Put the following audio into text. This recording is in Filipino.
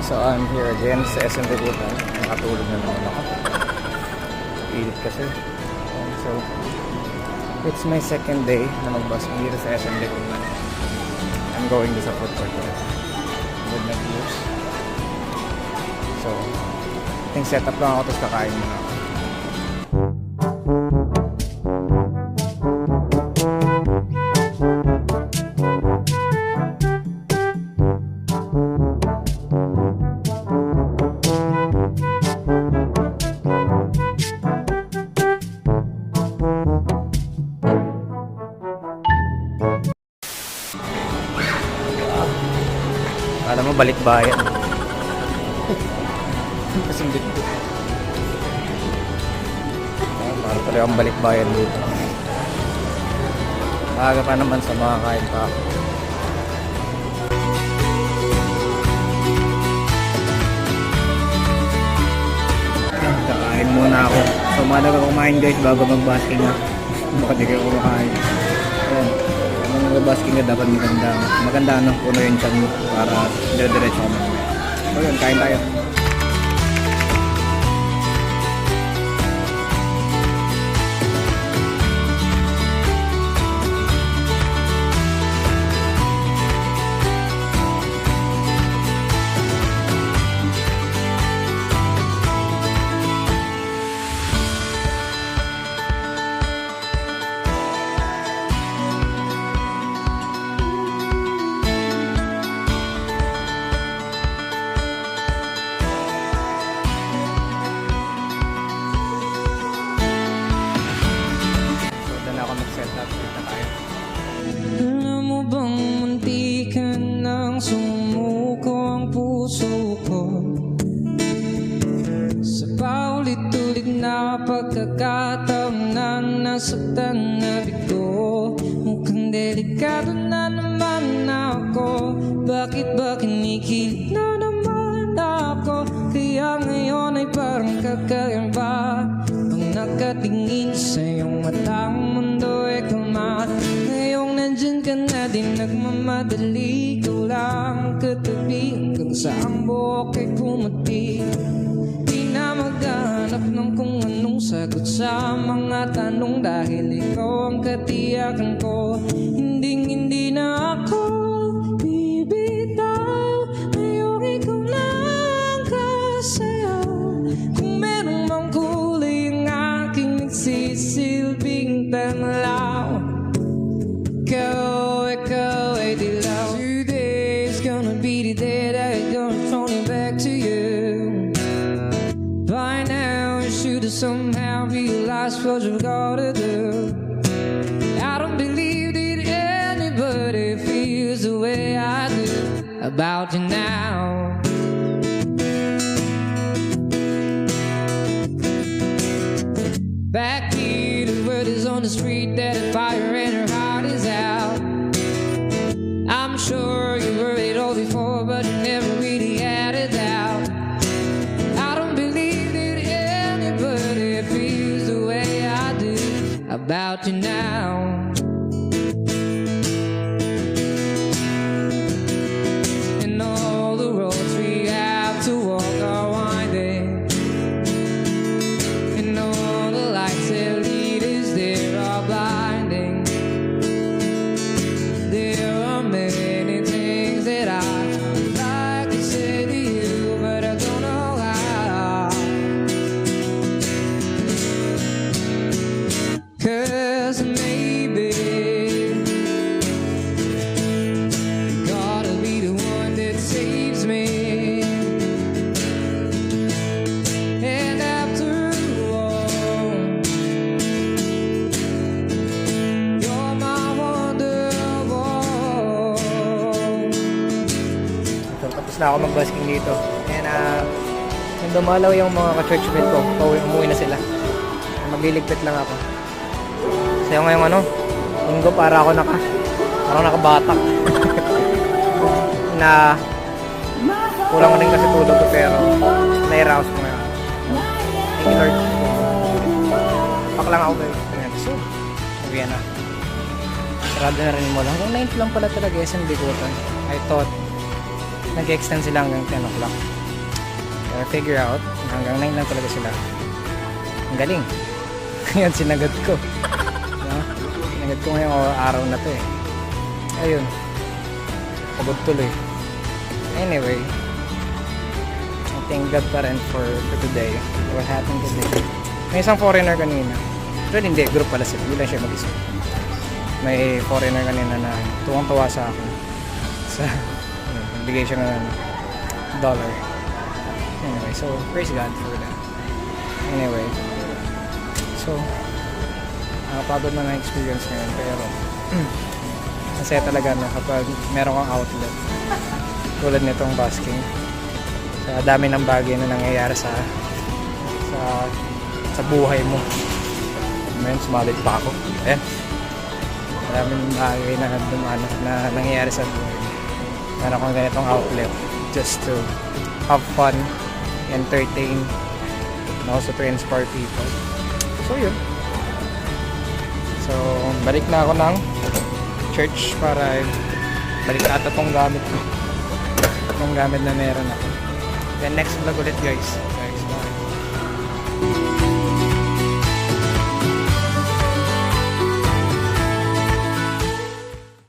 So I'm here again sa SM Bigutan. Nakatulog na naman ako. Ilit kasi. So it's my second day na magbasking dito sa SM Bigutan. I'm going to sa food court with my peers. So I think set up lang ako tapos kakain muna ako. Alam mo, balik bayan. Kasing dito. Mahal pala yung balik bayan dito. Maaga pa naman sa mga kain pa ako. Kakain muna ako. So maaga kumain guys bago mag-basking na. Baka di kayo kumakain. Ayan. Mag-basking ka dapat maganda no, puno yung chan mo para dire-diretso ka mamaya. So yun, kain tayo. Alam mo bang munti ka nang sumuko ang puso ko sa paulit-ulit na pagkakataon na nasaktan na bigo. Mukhang delikado na naman ako. Bakit ba kinikilig na naman ako? Kaya ngayon ay parang kakaiba ang nakatingin sa iyong matang mundo ay kalma. Ngayong nandyan ka na din nagmamadali, ikaw lang katabi hanggang sa ang buhok ay pumuti. Di na maghanap ng kung anong sagot sa mga tanong dahil ikaw ang katiyakan ko. Hindi na ako bibitaw, ngayong ikaw lang kasayaw. Kung meron mang kulay ang aking nagsisilbing tanlaw, ikaw ay dilaw. Today's gonna be the day that I'm gonna turn it back to you. By now you should have somehow realized what you gotta do. I don't believe that anybody feels the way I do about you now. Back here, the word is on the street that a fire in her heart is out. I'm sure you heard it all before, but you never really had it out. I don't believe that anybody feels the way I do about you now. And all the roads we have to walk are winding. And all the lights that lead us there are blinding. There are many things that I'd like to say to you, but I don't know how. 'Cause maybe you gotta be the one that saves me. And after all, you're my wonderwall. So tapos na ako mag-basking dito. And nung dumalaw yung mga ka-churchmate ko, umuwi na sila. Magliligpit lang ako. Kasi ngayong linggo parang nakabatak. Na kulang rin kasi tulog ko pero na-arouse ko ngayon. Thank you Lord. Pak lang ako guys. So, uwi na. Sarado na rin mo lang. Hanggang 9 lang pala talaga SM Bigutan. I thought nag-extend sila hanggang 10 o'clock. figure out. Hanggang 9 lang talaga sila. Ang galing. Ngayon, sinagot ko. No? Sinagot ko ngayong araw na to eh. Ayun. Pagod tuloy. Anyway, I thank God pa rin for today. What happened today. May isang foreigner kanina. Pero hindi, group pala sila. Hindi lang siya mag-isa. May foreigner kanina na tuwang-tuwa sa akin. Nagbigay siya ng $1. Anyway, so praise God for that. Anyway, so nakapagod man ang experience ngayon, pero masaya talaga no, kapag meron kang outlet tulad nitong basking. Sa dami ng bagay na nangyayari sa buhay mo. Ngayon, sumalit pa ako. Ayan. Maraming bagay na dumana na nangyayari sa buhay. Meron akong ganitong outlet just to have fun, entertain, and also to inspire people. So yun. So balik na ako ng church para balik na ata tong gamit ko. Itong gamit na meron ako. Then next vlog ulit guys. Okay.